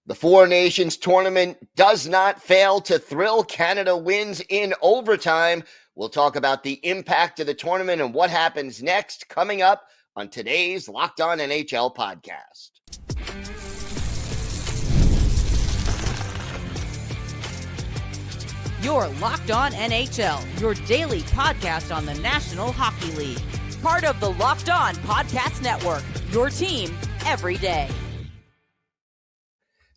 The Four Nations tournament does not fail to thrill. Canada wins in overtime. We'll talk about the impact of the tournament and what happens next coming up on today's Locked On NHL podcast. You're Locked On NHL, your daily podcast on the National Hockey League. Part of the Locked On Podcast Network, your team every day.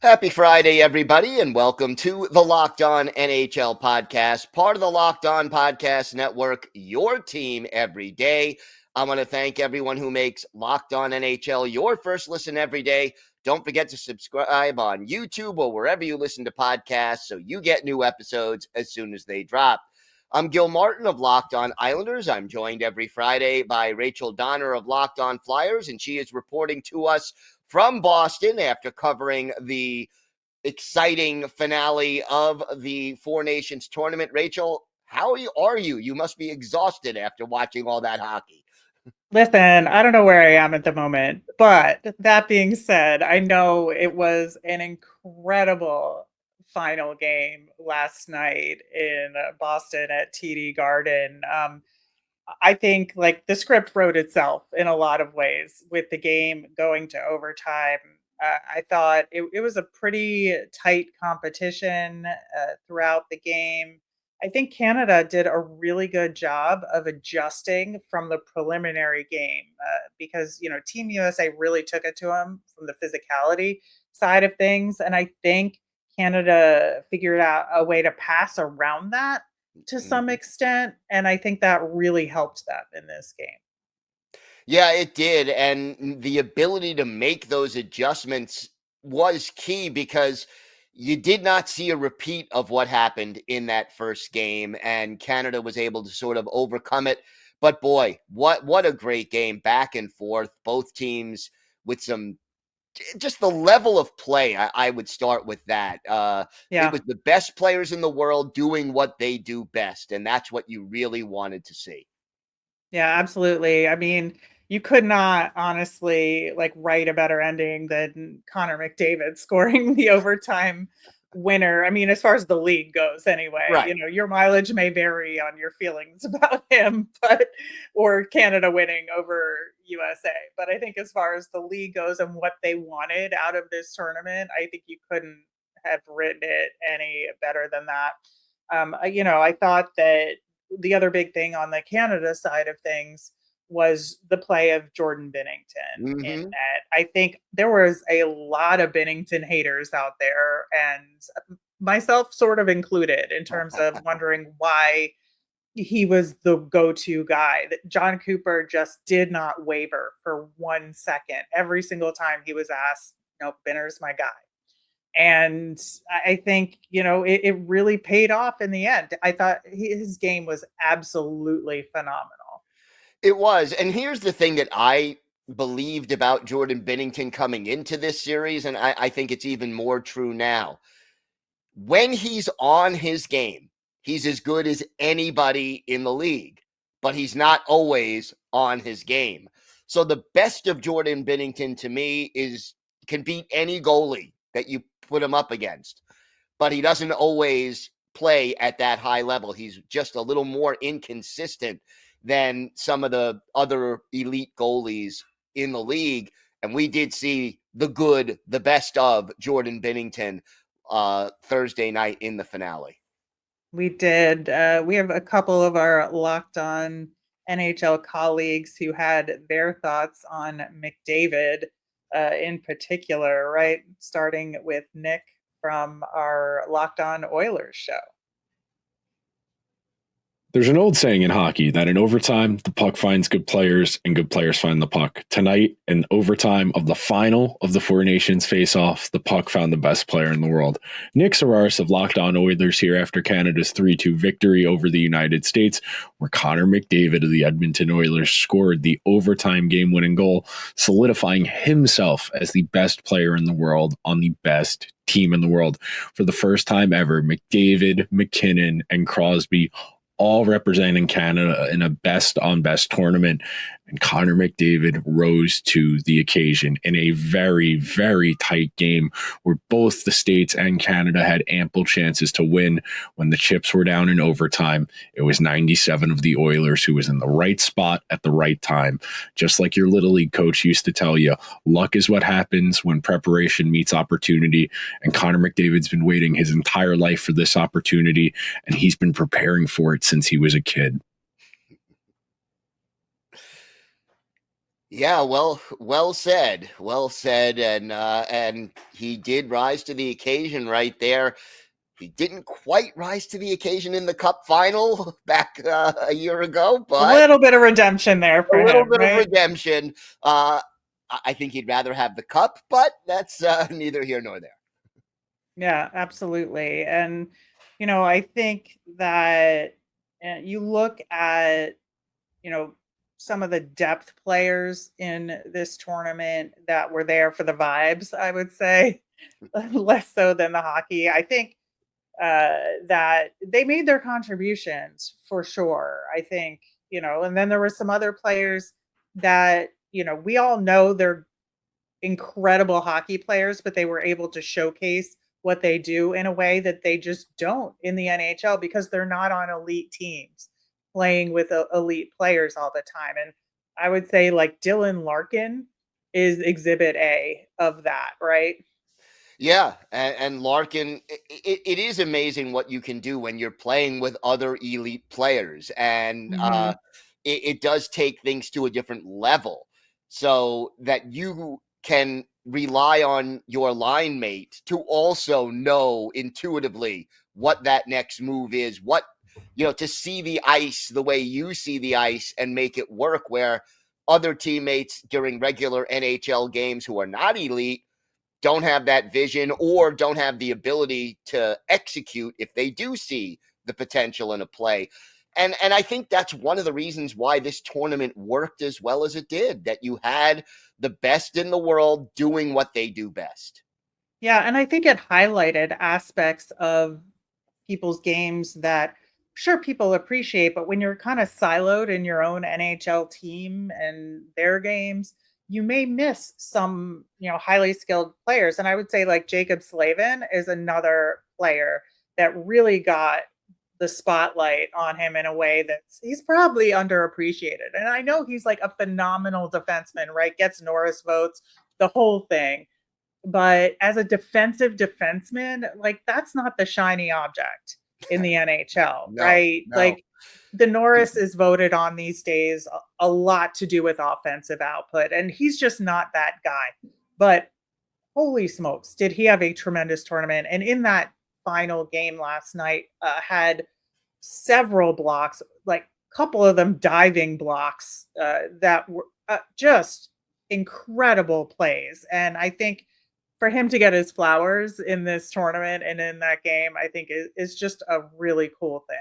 Happy Friday, everybody, and welcome to the Locked On NHL podcast, part of the Locked On Podcast Network, your team every day. I want to thank everyone who makes Locked On NHL your first listen every day. Don't forget to subscribe on YouTube or wherever you listen to podcasts so you get new episodes as soon as they drop. I'm Gil Martin of Locked On Islanders. I'm joined every Friday by Rachel Donner of Locked On Flyers, and she is reporting to us from Boston after covering the exciting finale of the Four Nations tournament. Rachel, how are you? You must be exhausted after watching all that hockey. Listen, I don't know where I am at the moment, but that being said, I know it was an incredible final game last night in Boston at TD Garden. I think the script wrote itself in a lot of ways with the game going to overtime. I thought it was a pretty tight competition throughout the game. I think Canada did a really good job of adjusting from the preliminary game because, Team USA really took it to them from the physicality side of things. And I think Canada figured out a way to pass around that to some extent. And I think that really helped them in this game. Yeah, it did. And the ability to make those adjustments was key because you did not see a repeat of what happened in that first game, and Canada was able to sort of overcome it. But boy, what a great game, back and forth, both teams with just the level of play. I would start with that. It was the best players in the world doing what they do best, and that's what you really wanted to see. Yeah, absolutely. I mean, you could not honestly write a better ending than Connor McDavid scoring the overtime winner. I mean, as far as the league goes anyway, right. Your mileage may vary on your feelings about him, or Canada winning over USA. But I think as far as the league goes and what they wanted out of this tournament, I think you couldn't have written it any better than that. I thought that the other big thing on the Canada side of things was the play of Jordan Binnington in net. I think there was a lot of Binnington haters out there, and myself sort of included, in terms of wondering why he was the go-to guy. That John Cooper just did not waver for 1 second. Every single time he was asked, "Nope, Binner's my guy." And I think, it really paid off in the end. I thought his game was absolutely phenomenal. It was. And here's the thing that I believed about Jordan Binnington coming into this series, and I think it's even more true now. When he's on his game, he's as good as anybody in the league, but he's not always on his game. So the best of Jordan Binnington to me can beat any goalie that you put him up against, but he doesn't always play at that high level. He's just a little more inconsistent than some of the other elite goalies in the league. And we did see the best of Jordan Binnington Thursday night in the finale. We did. We have a couple of our Locked On NHL colleagues who had their thoughts on McDavid in particular, right? Starting with Nick from our Locked On Oilers show. There's an old saying in hockey that in overtime, the puck finds good players and good players find the puck. Tonight, in overtime of the final of the Four Nations face-off, the puck found the best player in the world. Nick Sararis of Locked On Oilers here after Canada's 3-2 victory over the United States, where Connor McDavid of the Edmonton Oilers scored the overtime game-winning goal, solidifying himself as the best player in the world on the best team in the world. For the first time ever, McDavid, McKinnon, and Crosby all representing Canada in a best-on-best tournament. And Connor McDavid rose to the occasion in a very, very tight game where both the States and Canada had ample chances to win. When the chips were down in overtime, it was 97 of the Oilers who was in the right spot at the right time. Just like your Little League coach used to tell you, luck is what happens when preparation meets opportunity. And Connor McDavid's been waiting his entire life for this opportunity, and he's been preparing for it since he was a kid. Yeah, well said, and he did rise to the occasion right there. He didn't quite rise to the occasion in the Cup final back a year ago, but a little bit of redemption there for a little him, bit right? of redemption. I think he'd rather have the Cup, but that's neither here nor there. Yeah, absolutely. And I think that you look at some of the depth players in this tournament that were there for the vibes, I would say, less so than the hockey. I think that they made their contributions for sure. I think, and then there were some other players that, we all know they're incredible hockey players, but they were able to showcase what they do in a way that they just don't in the NHL because they're not on elite teams playing with elite players all the time. And I would say like Dylan Larkin is exhibit A of that, right? Yeah, and Larkin, it is amazing what you can do when you're playing with other elite players, and Mhm. it does take things to a different level, so that you can rely on your line mate to also know intuitively what that next move is, what to see the ice the way you see the ice and make it work. Where other teammates during regular NHL games who are not elite don't have that vision or don't have the ability to execute if they do see the potential in a play. And I think that's one of the reasons why this tournament worked as well as it did, that you had the best in the world doing what they do best. Yeah, and I think it highlighted aspects of people's games that sure people appreciate, but when you're kind of siloed in your own NHL team and their games, you may miss some, highly skilled players. And I would say like Jacob Slavin is another player that really got the spotlight on him in a way that he's probably underappreciated. And I know he's like a phenomenal defenseman, right? Gets Norris votes, the whole thing. But as a defensive defenseman, like that's not the shiny object in the NHL, No, right? no. Like the Norris is voted on these days a lot to do with offensive output, and he's just not that guy. But holy smokes, did he have a tremendous tournament? And in that final game last night, had several blocks, like a couple of them diving blocks that were just incredible plays. And I think for him to get his flowers in this tournament and in that game, I think is just a really cool thing.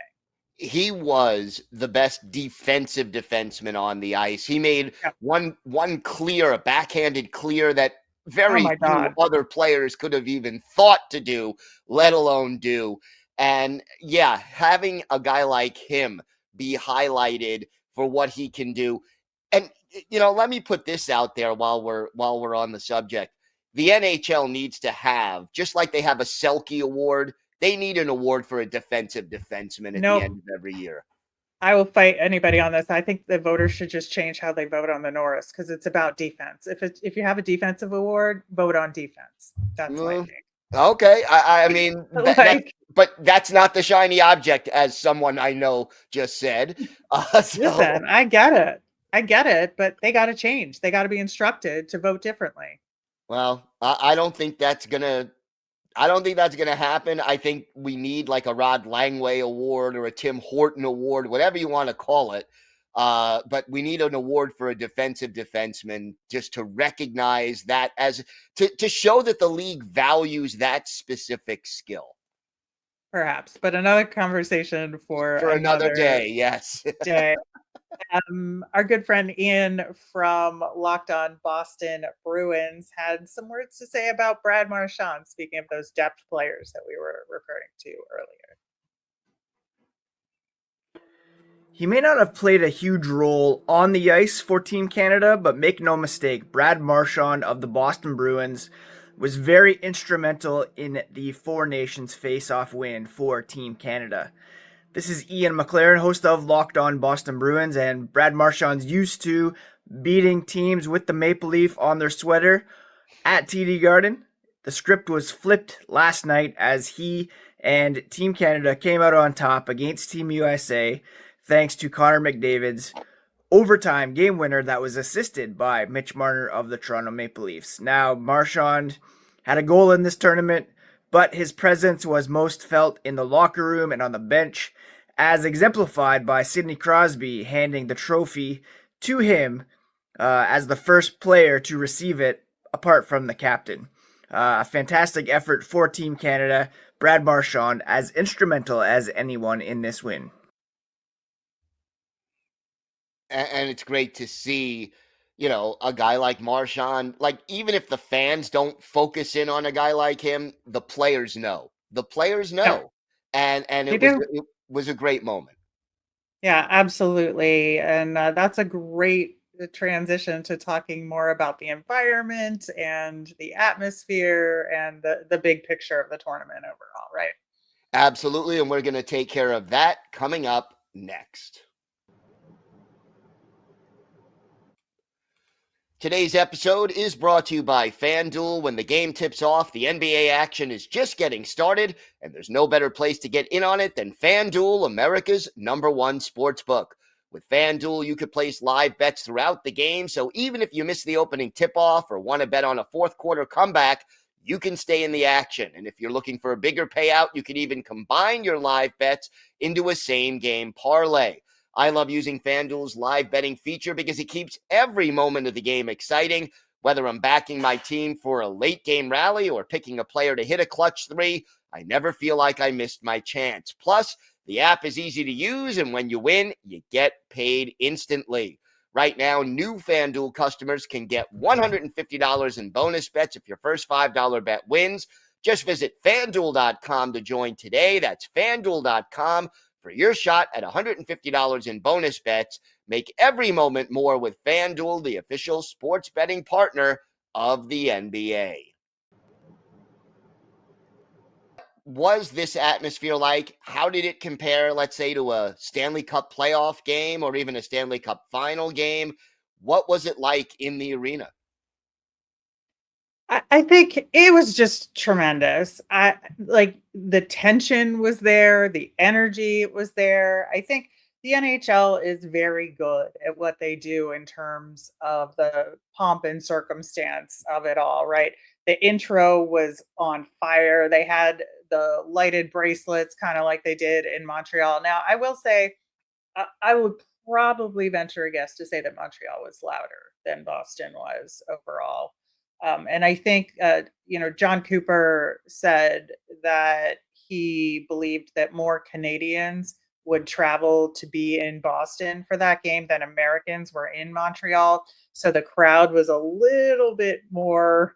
He was the best defensive defenseman on the ice. He made Yeah. one clear, a backhanded clear that Oh very my few God. other players could have even thought to do, let alone do. And yeah, having a guy like him be highlighted for what he can do. And let me put this out there while we're on the subject. The NHL needs to have, just like they have a Selke award, they need an award for a defensive defenseman at the end Nope. of every year. I will fight anybody on this. I think the voters should just change how they vote on the Norris because it's about defense. If you have a defensive award, vote on defense. That's my thing. Okay, I mean, but that's not the shiny object, as someone I know just said. Listen, I get it, but they got to change. They got to be instructed to vote differently. Well, I don't think that's gonna happen. I think we need like a Rod Langway award or a Tim Horton award, whatever you want to call it. But we need an award for a defensive defenseman just to recognize that, as to show that the league values that specific skill. Perhaps, but another conversation for another day. Yes. day. Our good friend Ian from Locked On Boston Bruins had some words to say about Brad Marchand, speaking of those depth players that we were referring to earlier. He may not have played a huge role on the ice for Team Canada, but make no mistake, Brad Marchand of the Boston Bruins was very instrumental in the Four Nations face-off win for Team Canada. This is Ian McLaren, host of Locked On Boston Bruins, and Brad Marchand's used to beating teams with the maple leaf on their sweater at TD Garden. The script was flipped last night as he and Team Canada came out on top against Team USA thanks to Connor McDavid's overtime game winner that was assisted by Mitch Marner of the Toronto Maple Leafs. Now, Marchand had a goal in this tournament, but his presence was most felt in the locker room and on the bench, as exemplified by Sidney Crosby handing the trophy to him as the first player to receive it apart from the captain. A fantastic effort for Team Canada. Brad Marchand as instrumental as anyone in this win. And it's great to see, a guy like Marchand. Like, even if the fans don't focus in on a guy like him, the players know. The players know. Yeah. And They it do. was a great moment. Yeah, absolutely. And that's a great transition to talking more about the environment and the atmosphere and the big picture of the tournament overall, right? Absolutely. And we're going to take care of that coming up next. Today's episode is brought to you by FanDuel. When the game tips off, the NBA action is just getting started, and there's no better place to get in on it than FanDuel, America's #1 sportsbook. With FanDuel, you could place live bets throughout the game, so even if you miss the opening tip-off or want to bet on a fourth quarter comeback, you can stay in the action. And if you're looking for a bigger payout, you can even combine your live bets into a same-game parlay. I love using FanDuel's live betting feature because it keeps every moment of the game exciting. Whether I'm backing my team for a late game rally or picking a player to hit a clutch three, I never feel like I missed my chance. Plus, the app is easy to use, and when you win, you get paid instantly. Right now, new FanDuel customers can get $150 in bonus bets if your first $5 bet wins. Just visit FanDuel.com to join today. That's FanDuel.com. For your shot at $150 in bonus bets. Make every moment more with FanDuel, the official sports betting partner of the NBA. Was this atmosphere like? How did it compare, let's say, to a Stanley Cup playoff game or even a Stanley Cup final game? What was it like in the arena? I think it was just tremendous. I like the tension was there, the energy was there. I think the NHL is very good at what they do in terms of the pomp and circumstance of it all, right? The intro was on fire. They had the lighted bracelets, kind of like they did in Montreal. Now, I will say, I would probably venture a guess to say that Montreal was louder than Boston was overall. And I think, John Cooper said that he believed that more Canadians would travel to be in Boston for that game than Americans were in Montreal. So the crowd was a little bit more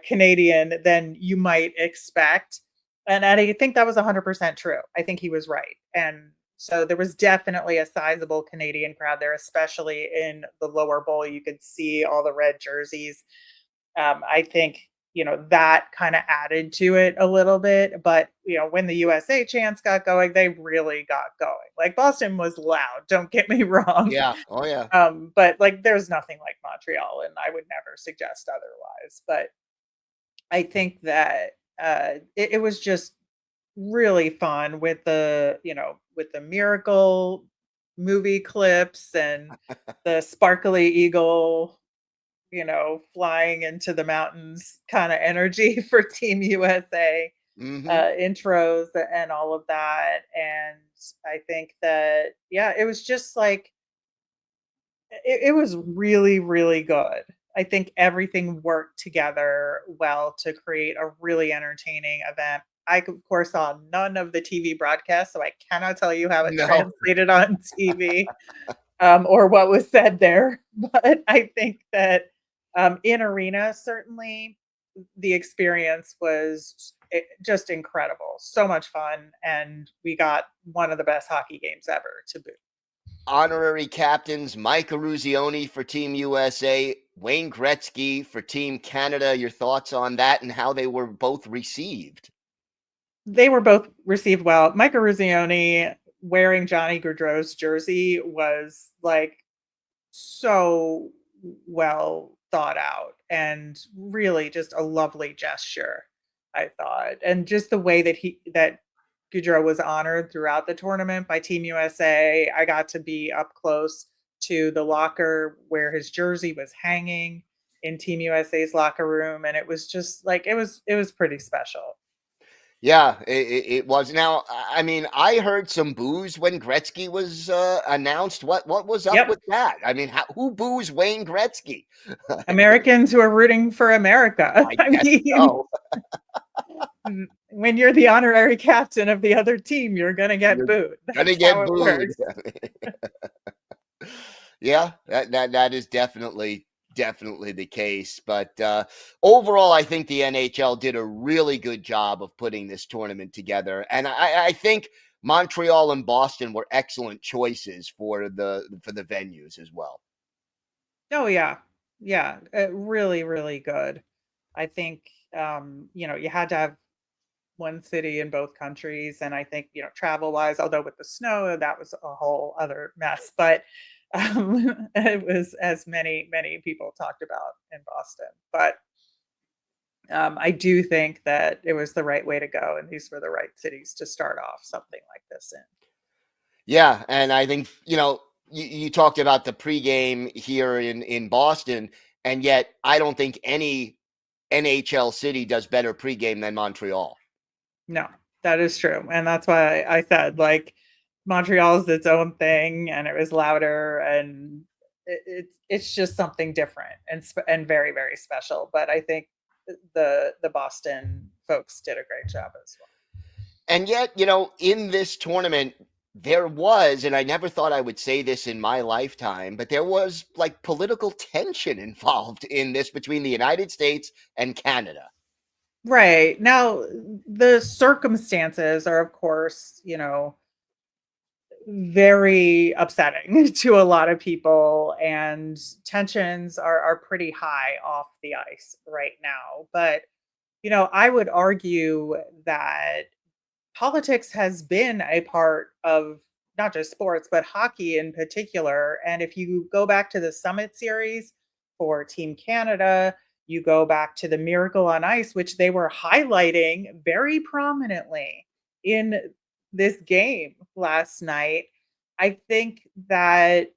Canadian than you might expect. And I think that was 100% true. I think he was right. And so there was definitely a sizable Canadian crowd there, especially in the lower bowl. You could see all the red jerseys. I think, that kind of added to it a little bit. But, when the USA chants got going, they really got going. Like Boston was loud, don't get me wrong. Yeah. Oh, yeah. But like there's nothing like Montreal, and I would never suggest otherwise. But I think that it was just really fun with the Miracle movie clips and the sparkly eagle flying into the mountains kind of energy for Team USA intros and all of that. And I think that, it was just like, it was really, really good. I think everything worked together well to create a really entertaining event. I, of course, saw none of the TV broadcast, so I cannot tell you how it translated on TV or what was said there. But I think that in arena, certainly the experience was just incredible. So much fun. And we got one of the best hockey games ever to boot. honorary captains, Mike Eruzione for Team USA, Wayne Gretzky for Team Canada. Your thoughts on that and how they were both received? They were both received well. Mike Eruzione wearing Johnny Gaudreau's jersey was like so well thought out and really just a lovely gesture, I thought. And just the way that Gaudreau was honored throughout the tournament by Team USA. I got to be up close to the locker where his jersey was hanging in Team USA's locker room, and it was just like it was pretty special. Yeah, it was. Now, I mean, I heard some boos when Gretzky was announced. What was up with that? I mean, who boos Wayne Gretzky? Americans who are rooting for America. I mean, so. When you're the honorary captain of the other team, you're gonna get booed. Gonna get booed. Yeah, that is definitely the case. But overall, I think the NHL did a really good job of putting this tournament together, and I think Montreal and Boston were excellent choices for the venues as well. Oh yeah, really, really good. I think you had to have one city in both countries, and I think travel wise, although with the snow that was a whole other mess, but it was as many people talked about in Boston. But I do think that it was the right way to go, and these were the right cities to start off something like this in. Yeah, and I think you talked about the pregame here in Boston, and yet I don't think any NHL city does better pregame than Montreal. No, that is true, and that's why I said Montreal is its own thing, and it was louder, and it's just something different and very, very special. But I think the Boston folks did a great job as well. And yet, in this tournament, there was, and I never thought I would say this in my lifetime, but there was political tension involved in this between the United States and Canada. Right. Now, the circumstances are, of course, very upsetting to a lot of people, and tensions are pretty high off the ice right now. But, I would argue that politics has been a part of not just sports, but hockey in particular. And if you go back to the Summit Series for Team Canada, you go back to the Miracle on Ice, which they were highlighting very prominently in this game last night. I think that,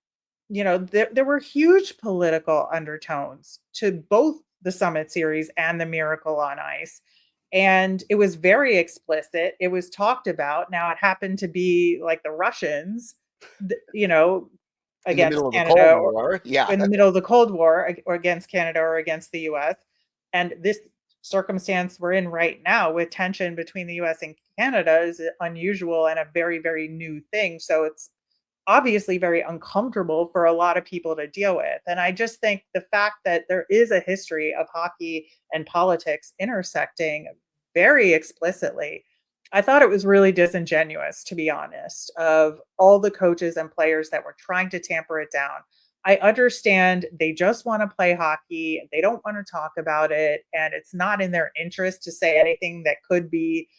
there were huge political undertones to both the Summit Series and the Miracle on Ice. And it was very explicit. It was talked about. Now, it happened to be like the Russians, against Canada, in the middle of the Cold War, or against Canada or against the US. And this circumstance we're in right now with tension between the US and Canada is unusual and a very, very new thing. So it's obviously very uncomfortable for a lot of people to deal with. And I just think the fact that there is a history of hockey and politics intersecting very explicitly, I thought it was really disingenuous, to be honest, of all the coaches and players that were trying to tamper it down. I understand they just want to play hockey. They don't want to talk about it. And it's not in their interest to say anything that could be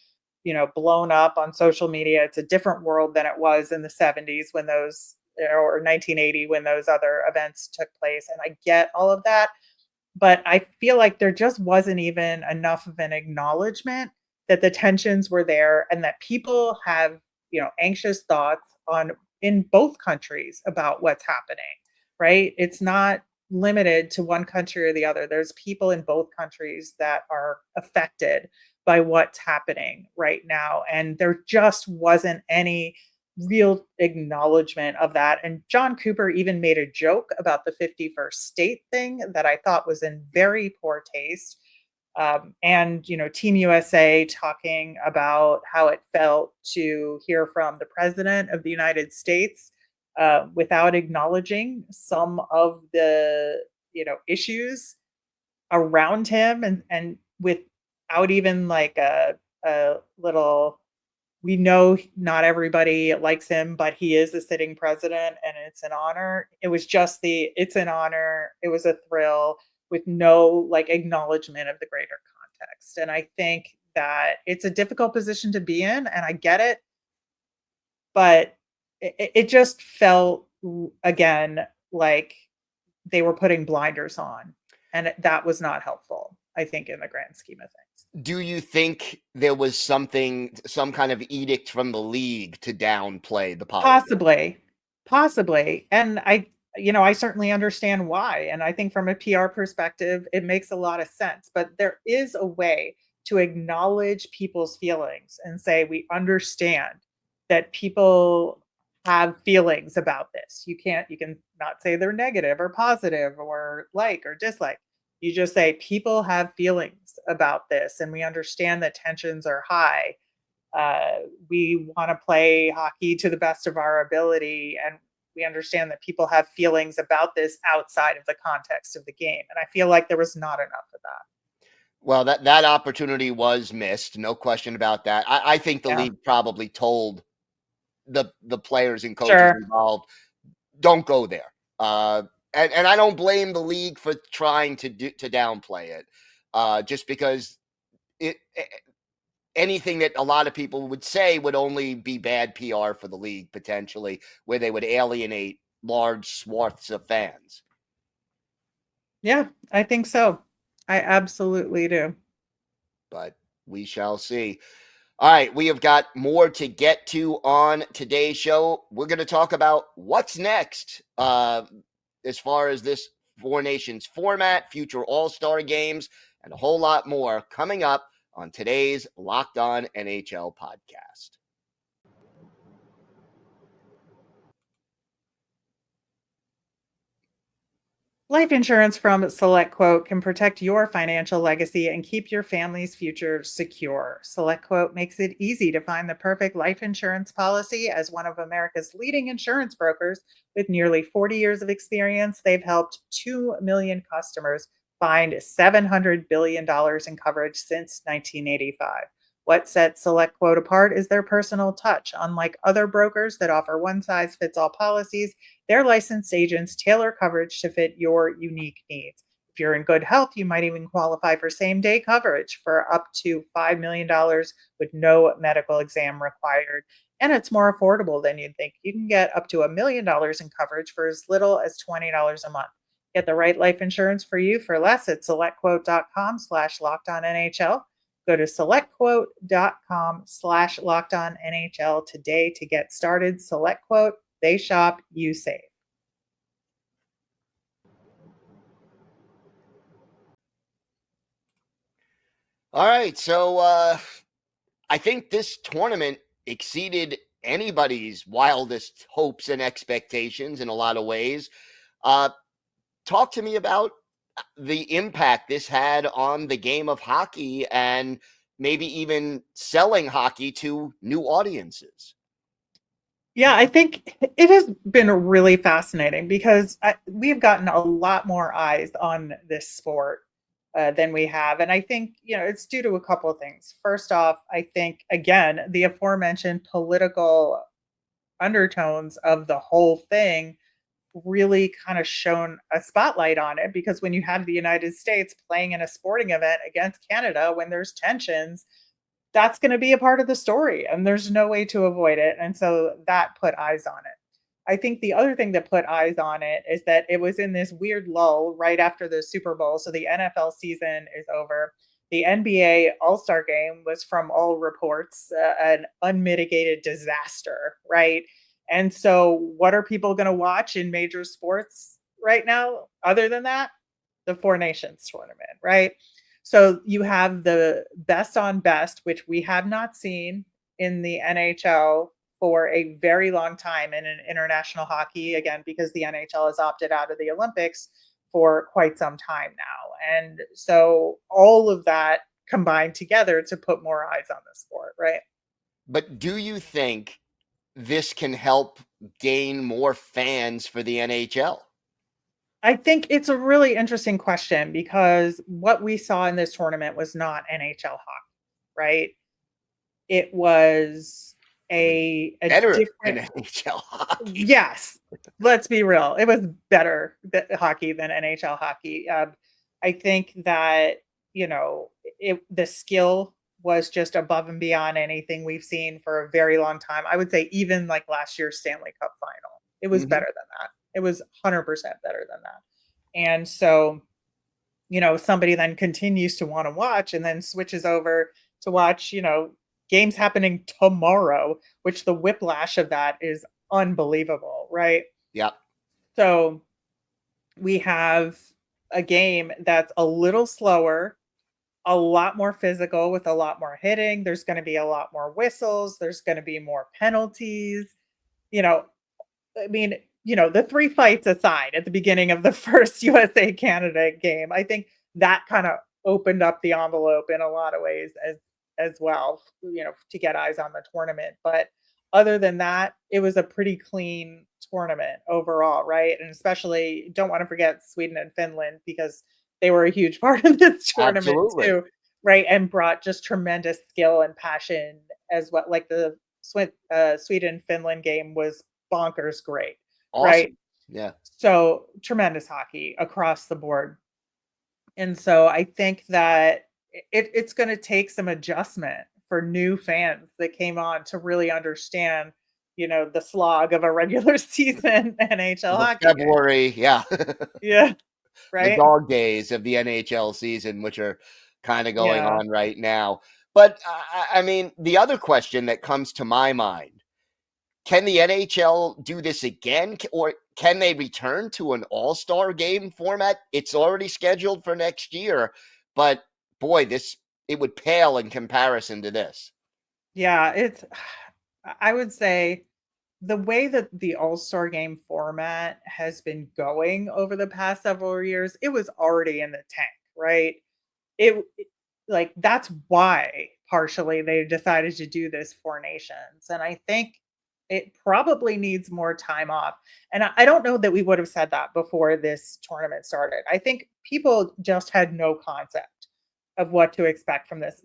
blown up on social media. It's a different world than it was in the 70s when those, or 1980 when those other events took place. And I get all of that. But I feel like there just wasn't even enough of an acknowledgement that the tensions were there and that people have, anxious thoughts in both countries about what's happening, right? It's not limited to one country or the other. There's people in both countries that are affected by what's happening right now. And there just wasn't any real acknowledgement of that. And John Cooper even made a joke about the 51st state thing that I thought was in very poor taste. And Team USA talking about how it felt to hear from the president of the United States without acknowledging some of the issues around him, and without even like a little We know not everybody likes him, but he is the sitting president and it's an honor. It was just it's an honor. It was a thrill with no like acknowledgement of the greater context. And I think that it's a difficult position to be in, and I get it, but it just felt again like they were putting blinders on, and that was not helpful, I think, in the grand scheme of things. Do you think there was some kind of edict from the league to downplay the policy? Possibly. And I certainly understand why. And I think from a PR perspective, it makes a lot of sense. But there is a way to acknowledge people's feelings and say, we understand that people have feelings about this. You can not say they're negative or positive or like or dislike. You just say people have feelings about this, and we understand that tensions are high. We want to play hockey to the best of our ability, and we understand that people have feelings about this outside of the context of the game. And I feel like there was not enough of that. Well, that opportunity was missed, no question about that. I think the league probably told the players and coaches involved, don't go there. And I don't blame the league for trying to downplay it, just because anything that a lot of people would say would only be bad PR for the league, potentially, where they would alienate large swaths of fans. Yeah, I think so. I absolutely do. But we shall see. All right, we have got more to get to on today's show. We're going to talk about what's next as far as this Four Nations format, future All-Star games, and a whole lot more coming up on today's Locked On NHL podcast. Life insurance from SelectQuote can protect your financial legacy and keep your family's future secure. SelectQuote makes it easy to find the perfect life insurance policy. As one of America's leading insurance brokers with nearly 40 years of experience, they've helped 2 million customers find $700 billion in coverage since 1985. What sets SelectQuote apart is their personal touch. Unlike other brokers that offer one-size-fits-all policies, their licensed agents tailor coverage to fit your unique needs. If you're in good health, you might even qualify for same-day coverage for up to $5 million with no medical exam required. And it's more affordable than you'd think. You can get up to $1 million in coverage for as little as $20 a month. Get the right life insurance for you for less at selectquote.com/LockedOnNHL. Go to selectquote.com/LockedOnNHL today to get started. SelectQuote, they shop, you save. All right, so I think this tournament exceeded anybody's wildest hopes and expectations in a lot of ways. Talk to me about the impact this had on the game of hockey and maybe even selling hockey to new audiences. Yeah, I think it has been really fascinating because we've gotten a lot more eyes on this sport than we have. And I think, it's due to a couple of things. First off, I think, again, the aforementioned political undertones of the whole thing really kind of shone a spotlight on it, because when you have the United States playing in a sporting event against Canada, when there's tensions, that's going to be a part of the story and there's no way to avoid it. And so that put eyes on it. I think the other thing that put eyes on it is that it was in this weird lull right after the Super Bowl. So the NFL season is over. The NBA All-Star game was, from all reports, an unmitigated disaster, right? And so what are people going to watch in major sports right now other than that? The Four Nations tournament, right? So you have the best on best, which we have not seen in the NHL for a very long time in an international hockey, again, because the NHL has opted out of the Olympics for quite some time now. And so all of that combined together to put more eyes on the sport, right? But do you think this can help gain more fans for the NHL? I think it's a really interesting question, because what we saw in this tournament was not NHL hockey, right? it was a Better different. than NHL hockey. Yes, let's be real. It was better hockey than NHL hockey. I think that, the skill was just above and beyond anything we've seen for a very long time. I would say even like last year's Stanley Cup final, it was better than that. It was 100% better than that. And so, somebody then continues to want to watch and then switches over to watch, games happening tomorrow, which the whiplash of that is unbelievable, right? Yep. So we have a game that's a little slower, a lot more physical with a lot more hitting. There's going to be a lot more whistles. There's going to be more penalties. The 3 fights aside at the beginning of the first USA Canada game, I think that kind of opened up the envelope in a lot of ways as well, to get eyes on the tournament. But other than that, it was a pretty clean tournament overall, right? And especially don't want to forget Sweden and Finland, because they were a huge part of this tournament too, right? And brought just tremendous skill and passion as well. Like the Sweden-Finland game was bonkers great, awesome. Right? Yeah. So tremendous hockey across the board. And so I think that it's going to take some adjustment for new fans that came on to really understand, the slog of a regular season NHL hockey February, game. yeah. Yeah, right? The dog days of the NHL season, which are kind of going on right now. But, I mean, the other question that comes to my mind, can the NHL do this again, or can they return to an all-star game format? It's already scheduled for next year, but boy, it would pale in comparison to this. Yeah, I would say the way that the all-star game format has been going over the past several years, it was already in the tank, right? That's why partially they decided to do this 4 nations. And I think it probably needs more time off. And I don't know that we would have said that before this tournament started. I think people just had no concept of what to expect from this.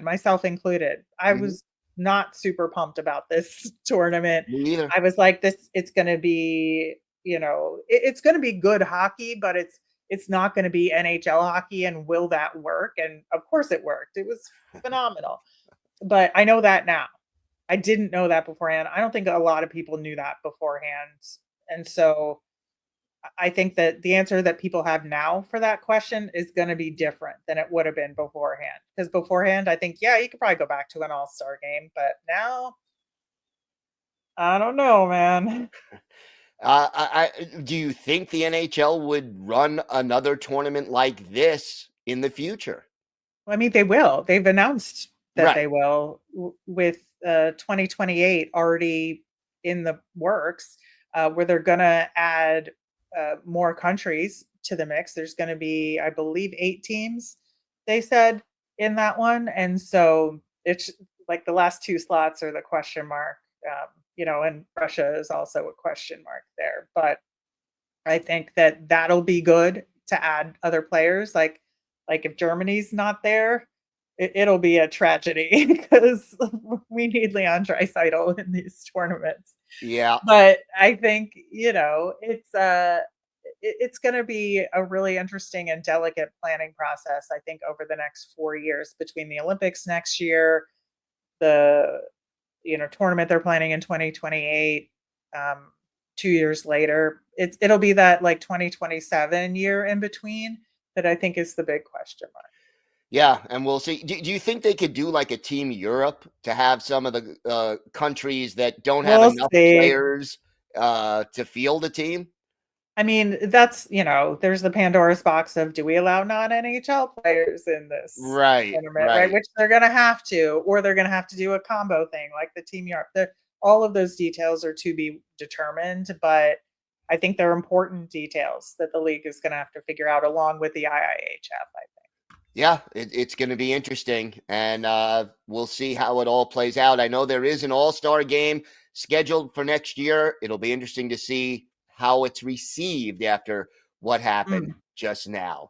Myself included. I was not super pumped about this tournament. Me either. I was like, it's going to be, it's going to be good hockey, but it's not going to be NHL hockey. And will that work? And of course it worked. It was phenomenal. But I know that now. I didn't know that beforehand. I don't think a lot of people knew that beforehand. And so I think that the answer that people have now for that question is going to be different than it would have been beforehand. Because beforehand, I think, you could probably go back to an all-star game. But now, I don't know, man. Do you think the NHL would run another tournament like this in the future? I mean, they will. They've announced that they Right. will, with 2028 already in the works, where they're going to add more countries to the mix. There's going to be, I believe, 8 teams, they said, in that one. And so it's like the last 2 slots are the question mark, and Russia is also a question mark there. But I think that that'll be good to add other players. Like if Germany's not there, it'll be a tragedy because we need Leon Draisaitl in these tournaments. Yeah. But I think, it's going to be a really interesting and delicate planning process, I think, over the next 4 years between the Olympics next year, the, tournament they're planning in 2028, 2 years later. It'll be that like 2027 year in between that I think is the big question mark. Yeah, and we'll see. Do you think they could do like a Team Europe to have some of the countries that don't have enough players to field a team? I mean, that's, there's the Pandora's box of, do we allow non-NHL players in this tournament, right? Which they're going to have to, or they're going to have to do a combo thing like the Team Europe. All of those details are to be determined, but I think they're important details that the league is going to have to figure out along with the IIHF, I think. Yeah, it's going to be interesting, and we'll see how it all plays out. I know there is an all-star game scheduled for next year. It'll be interesting to see how it's received after what happened just now.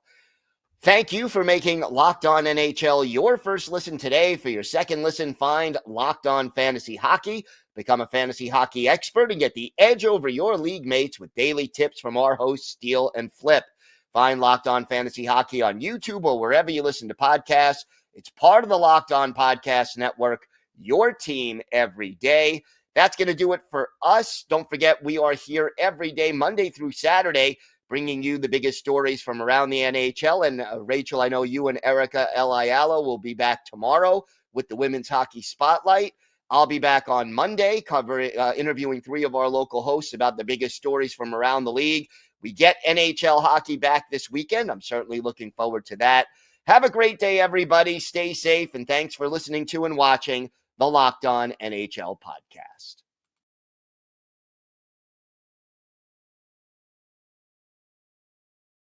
Thank you for making Locked On NHL your first listen today. For your second listen, find Locked On Fantasy Hockey. Become a fantasy hockey expert and get the edge over your league mates with daily tips from our hosts, Steele and Flip. Find Locked On Fantasy Hockey on YouTube or wherever you listen to podcasts. It's part of the Locked On Podcast Network, your team every day. That's going to do it for us. Don't forget, we are here every day, Monday through Saturday, bringing you the biggest stories from around the NHL. And Rachel, I know you and Erica Eliala will be back tomorrow with the Women's Hockey Spotlight. I'll be back on Monday interviewing 3 of our local hosts about the biggest stories from around the league. We get NHL hockey back this weekend. I'm certainly looking forward to that. Have a great day, everybody. Stay safe, and thanks for listening to and watching the Locked On NHL podcast.